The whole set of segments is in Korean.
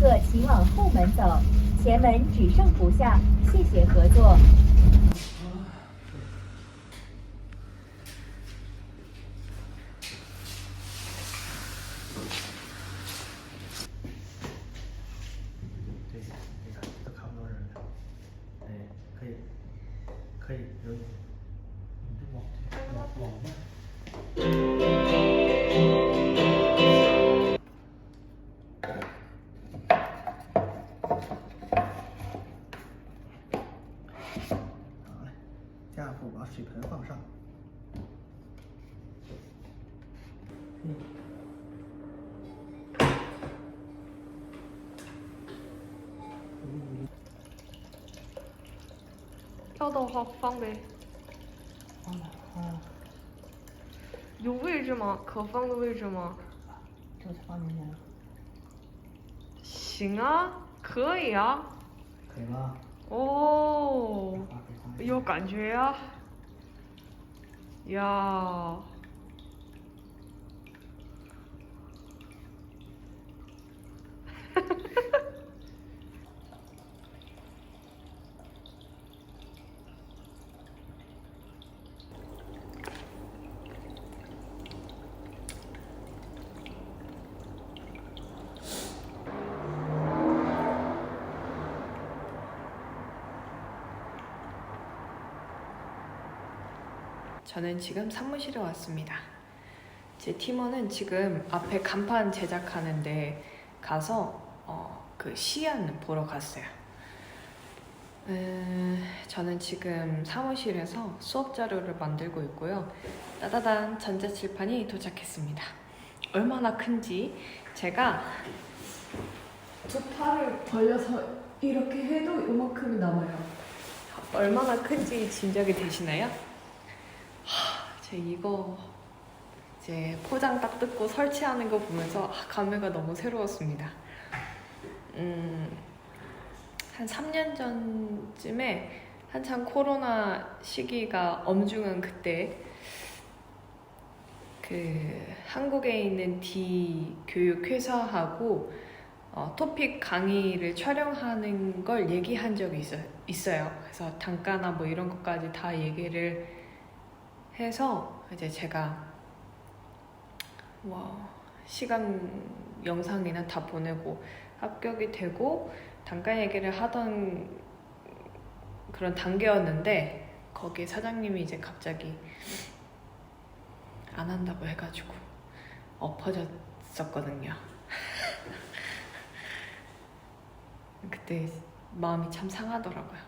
客请往后门走，前门只剩不下，谢谢合作。 对，你看都看不到人了。哎，可以，可以，有你就往外。好嘞，下步把水盆放上。挑的好方便。有位置吗？可放的位置吗？这才放进去。行啊，可以啊。可以吧？哦，有感觉呀。呀。저는 지금 사무실에 왔습니다. 제 팀원은 지금 앞에 간판 제작하는데 가서 그 시안 보러 갔어요. 저는 지금 사무실에서 수업 자료를 만들고 있고요. 따다단 전자칠판이 도착했습니다. 얼마나 큰지 제가 두 팔을 벌려서 이렇게 해도 이만큼이 남아요. 얼마나 큰지 짐작이 되시나요? 제 이거 이제 포장 딱 뜯고 설치하는 거 보면서 감회가 너무 새로웠습니다. 한 3년 전쯤에 한창 코로나 시기가 엄중한 그때 그 한국에 있는 D 교육회사하고 토픽 강의를 촬영하는 걸 얘기한 적이 있어요. 그래서 단가나 뭐 이런 것까지 다 얘기를 해서 이제 제가 시간 영상이나 다 보내고 합격이 되고 단가 얘기를 하던 그런 단계였는데 거기 사장님이 이제 갑자기 안 한다고 해가지고 엎어졌었거든요. 그때 마음이 참 상하더라고요.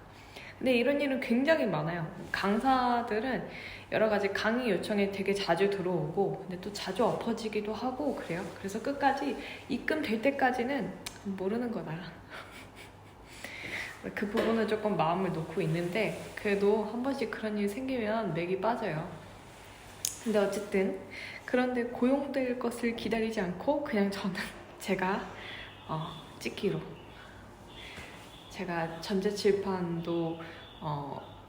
근데 이런 일은 굉장히 많아요. 강사들은 여러 가지 강의 요청이 되게 자주 들어오고 근데 또 자주 엎어지기도 하고 그래요. 그래서 끝까지 입금될 때까지는 모르는 거다. 그 부분은 조금 마음을 놓고 있는데 그래도 한 번씩 그런 일이 생기면 맥이 빠져요. 근데 어쨌든 그런데 고용될 것을 기다리지 않고 그냥 저는 제가 찍기로 제가 전자칠판도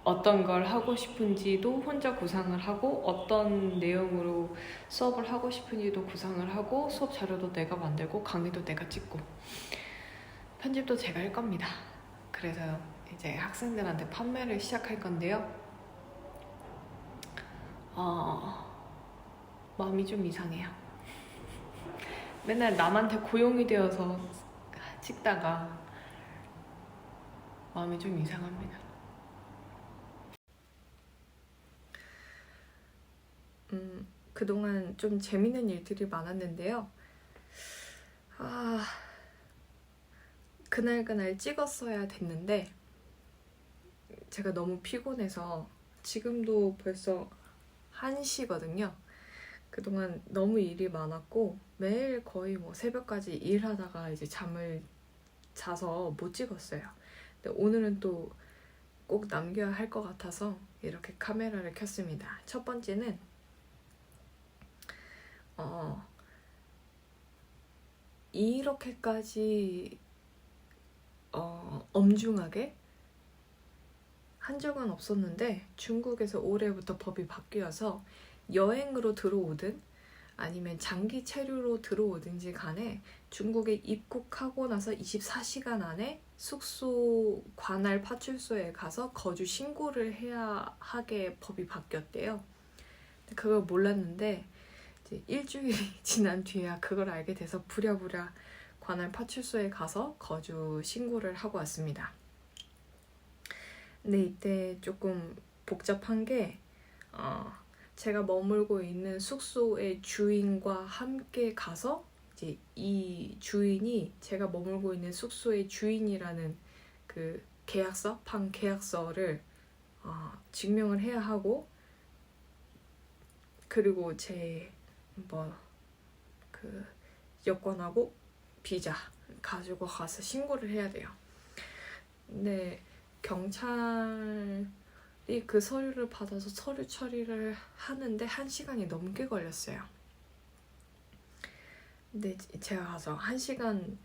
어떤 걸 하고 싶은지도 혼자 구상을 하고 어떤 내용으로 수업을 하고 싶은지도 구상을 하고 수업 자료도 내가 만들고 강의도 내가 찍고 편집도 제가 할 겁니다. 그래서 이제 학생들한테 판매를 시작할 건데요. 마음이 좀 이상해요. 맨날 남한테 고용이 되어서 찍다가 마음이 좀 이상합니다. 그동안 좀 재밌는 일들이 많았는데요. 그날 찍었어야 됐는데 제가 너무 피곤해서 지금도 벌써 1시거든요. 그동안 너무 일이 많았고 매일 거의 뭐 새벽까지 일하다가 이제 잠을 자서 못 찍었어요. 근데 오늘은 또 꼭 남겨야 할 것 같아서 이렇게 카메라를 켰습니다. 첫 번째는 이렇게까지 엄중하게 한 적은 없었는데 중국에서 올해부터 법이 바뀌어서 여행으로 들어오든 아니면 장기 체류로 들어오든지 간에 중국에 입국하고 나서 24시간 안에 숙소 관할 파출소에 가서 거주 신고를 해야 하게 법이 바뀌었대요. 그걸 몰랐는데 이제 일주일이 지난 뒤에야 그걸 알게 돼서 부랴부랴 관할 파출소에 가서 거주 신고를 하고 왔습니다. 근데 이때 조금 복잡한 게 제가 머물고 있는 숙소의 주인과 함께 가서 이제 이 주인이 제가 머물고 있는 숙소의 주인이라는 그 계약서, 방 계약서를 증명을 해야 하고, 그리고 제 그 여권하고 비자 가지고 가서 신고를 해야 돼요. 근데 경찰이 그 서류를 받아서 서류 처리를 하는데 1시간이 넘게 걸렸어요. 근데 제가 가서 1시간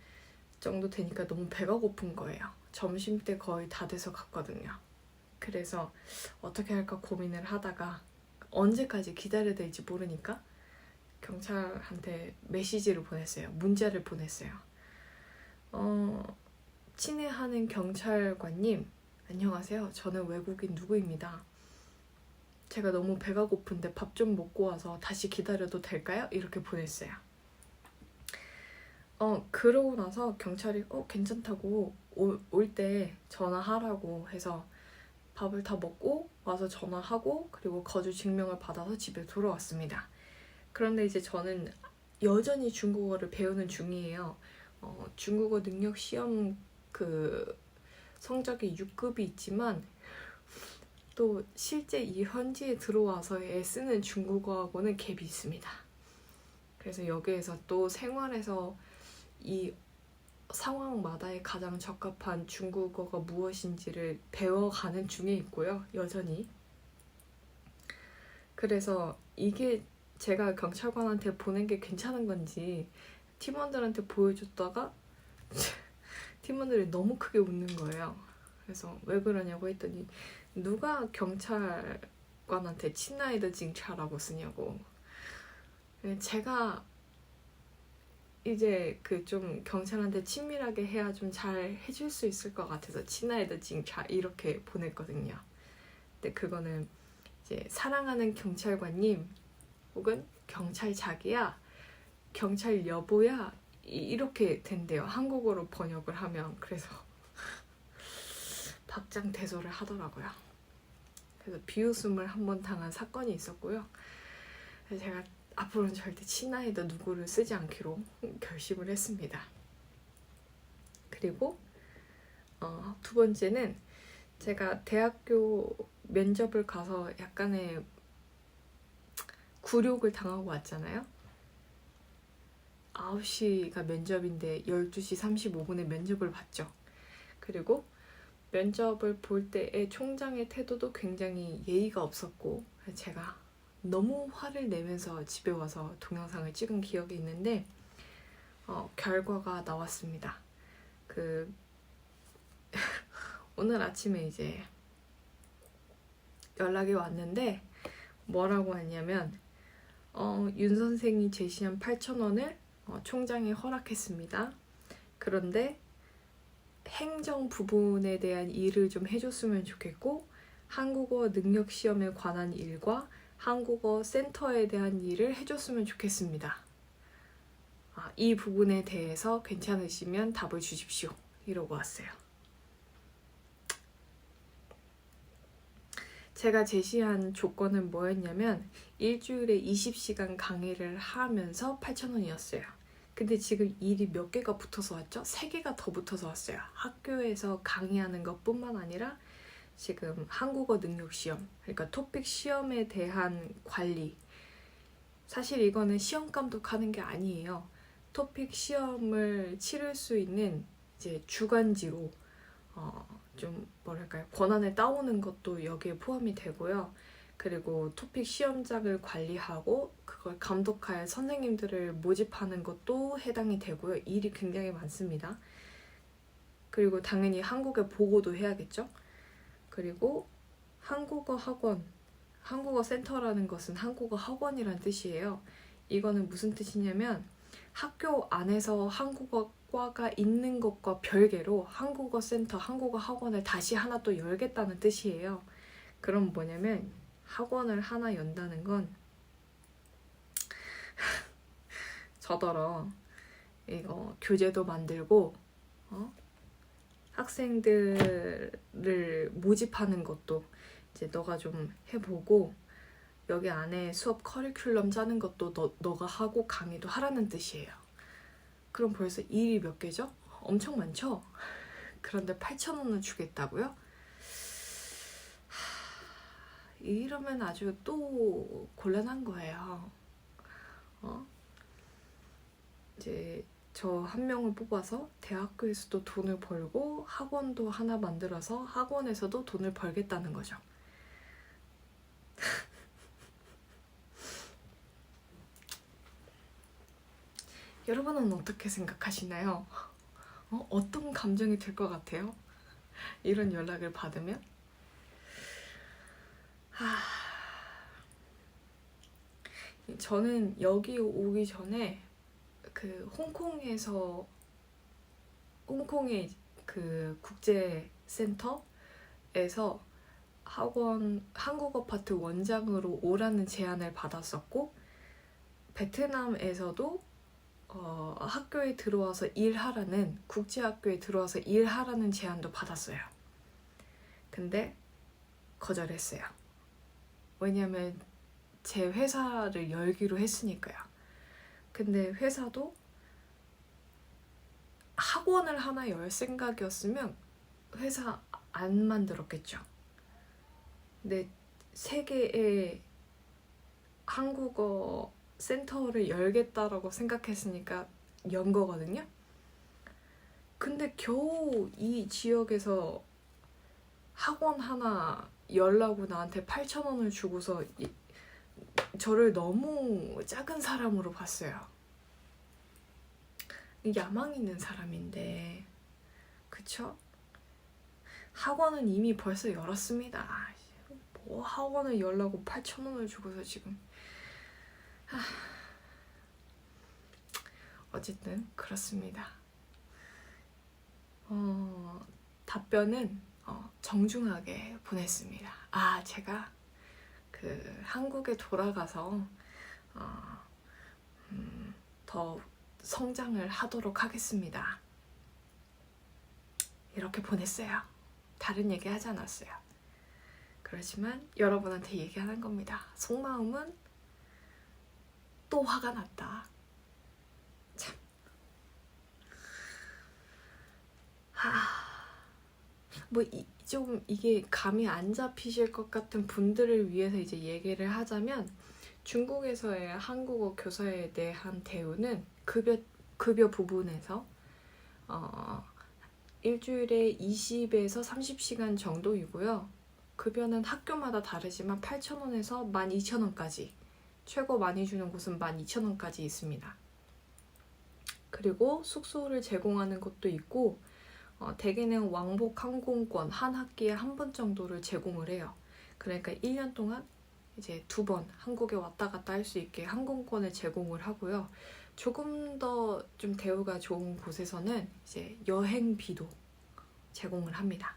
정도 되니까 너무 배가 고픈 거예요. 점심때 거의 다 돼서 갔거든요. 그래서 어떻게 할까 고민을 하다가 언제까지 기다려야 될지 모르니까 경찰한테 메시지를 보냈어요. 문자를 보냈어요. 친애하는 경찰관님, 안녕하세요. 저는 외국인 누구입니다. 제가 너무 배가 고픈데 밥 좀 먹고 와서 다시 기다려도 될까요? 이렇게 보냈어요. 그러고 나서 경찰이 괜찮다고 올 때 전화하라고 해서 밥을 다 먹고 와서 전화하고 그리고 거주 증명을 받아서 집에 돌아왔습니다. 그런데 이제 저는 여전히 중국어를 배우는 중이에요. 중국어 능력 시험 그 성적이 6급이 있지만 또 실제 이 현지에 들어와서 쓰는 중국어하고는 갭이 있습니다. 그래서 여기에서 또 생활에서 이 상황마다의 가장 적합한 중국어가 무엇인지를 배워가는 중에 있고요. 여전히. 그래서 이게 제가 경찰관한테 보낸 게 괜찮은 건지 팀원들한테 보여줬다가 팀원들이 너무 크게 웃는 거예요. 그래서 왜 그러냐고 했더니 누가 경찰관한테 친나이더 징차라고 쓰냐고. 제가 이제 그 좀 경찰한테 친밀하게 해야 좀 잘 해줄 수 있을 것 같아서 친나이더 징차 이렇게 보냈거든요. 근데 그거는 이제 사랑하는 경찰관님 혹은 경찰 자기야, 경찰 여보야 이렇게 된대요. 한국어로 번역을 하면. 그래서 박장대소를 하더라고요. 그래서 비웃음을 한번 당한 사건이 있었고요. 그래서 제가 앞으로는 절대 친나이더 누구를 쓰지 않기로 결심을 했습니다. 그리고 두 번째는 제가 대학교 면접을 가서 약간의 굴욕을 당하고 왔잖아요. 9시가 면접인데 12시 35분에 면접을 봤죠. 그리고 면접을 볼 때의 총장의 태도도 굉장히 예의가 없었고 제가 너무 화를 내면서 집에 와서 동영상을 찍은 기억이 있는데 결과가 나왔습니다. 오늘 아침에 이제 연락이 왔는데 뭐라고 하냐면 윤 선생이 제시한 8,000원을 총장이 허락했습니다. 그런데 행정 부분에 대한 일을 좀 해줬으면 좋겠고 한국어 능력 시험에 관한 일과 한국어 센터에 대한 일을 해줬으면 좋겠습니다. 이 부분에 대해서 괜찮으시면 답을 주십시오. 이러고 왔어요. 제가 제시한 조건은 뭐였냐면 일주일에 20시간 강의를 하면서 8,000원이었어요. 근데 지금 일이 몇 개가 붙어서 왔죠? 3개가 더 붙어서 왔어요. 학교에서 강의하는 것뿐만 아니라 지금 한국어 능력 시험, 그러니까 토픽 시험에 대한 관리. 사실 이거는 시험 감독하는 게 아니에요. 토픽 시험을 치를 수 있는 이제 주간지로 좀 뭐랄까요, 권한을 따오는 것도 여기에 포함이 되고요. 그리고 토픽 시험장을 관리하고 그걸 감독할 선생님들을 모집하는 것도 해당이 되고요. 일이 굉장히 많습니다. 그리고 당연히 한국에 보고도 해야겠죠. 그리고 한국어 학원, 한국어 센터라는 것은 한국어 학원이란 뜻이에요. 이거는 무슨 뜻이냐면 학교 안에서 한국어과가 있는 것과 별개로 한국어 센터, 한국어 학원을 다시 하나 또 열겠다는 뜻이에요. 그럼 뭐냐면 학원을 하나 연다는 건 저더러 이거 교재도 만들고 학생들을 모집하는 것도 이제 너가 좀 해보고 여기 안에 수업 커리큘럼 짜는 것도 너가 하고 강의도 하라는 뜻이에요. 그럼 벌써 일이 몇 개죠? 엄청 많죠? 그런데 8,000원을 주겠다고요? 이러면 아주 또 곤란한 거예요. 이제 저 한 명을 뽑아서 대학교에서도 돈을 벌고 학원도 하나 만들어서 학원에서도 돈을 벌겠다는 거죠. 여러분은 어떻게 생각하시나요? 어떤 감정이 들 것 같아요? 이런 연락을 받으면? 저는 여기 오기 전에 그 홍콩의 그 국제센터에서 학원 한국어 파트 원장으로 오라는 제안을 받았었고, 베트남에서도 학교에 들어와서 일하라는, 국제학교에 들어와서 일하라는 제안도 받았어요. 근데 거절했어요. 왜냐면 제 회사를 열기로 했으니까요. 근데 회사도 학원을 하나 열 생각이었으면 회사 안 만들었겠죠. 근데 세계의 한국어 센터를 열겠다라고 생각했으니까 연 거거든요. 근데 겨우 이 지역에서 학원 하나 열라고 나한테 8,000원을 주고서 저를 너무 작은 사람으로 봤어요. 야망 있는 사람인데, 그쵸? 학원은 이미 벌써 열었습니다. 뭐 학원을 열라고 8,000원을 주고서 지금. 어쨌든 그렇습니다. 답변은 정중하게 보냈습니다. 제가 그 한국에 돌아가서 더 성장을 하도록 하겠습니다. 이렇게 보냈어요. 다른 얘기 하지 않았어요. 그렇지만 여러분한테 얘기하는 겁니다. 속마음은 또 화가 났다. 참. 좀 이게 감이 안 잡히실 것 같은 분들을 위해서 이제 얘기를 하자면, 중국에서의 한국어 교사에 대한 대우는 급여 부분에서 일주일에 20에서 30시간 정도이고요. 급여는 학교마다 다르지만 8,000원에서 12,000원까지, 최고 많이 주는 곳은 12,000원까지 있습니다. 그리고 숙소를 제공하는 곳도 있고, 대개는 왕복 항공권 한 학기에 한 번 정도를 제공을 해요. 그러니까 1년 동안 이제 2번 한국에 왔다 갔다 할 수 있게 항공권을 제공을 하고요. 조금 더 좀 대우가 좋은 곳에서는 이제 여행비도 제공을 합니다.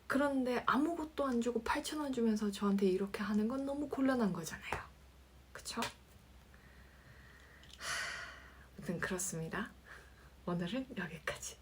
그런데 아무것도 안 주고 8,000원 주면서 저한테 이렇게 하는 건 너무 곤란한 거잖아요. 그쵸? 아무튼 그렇습니다. 오늘은 여기까지.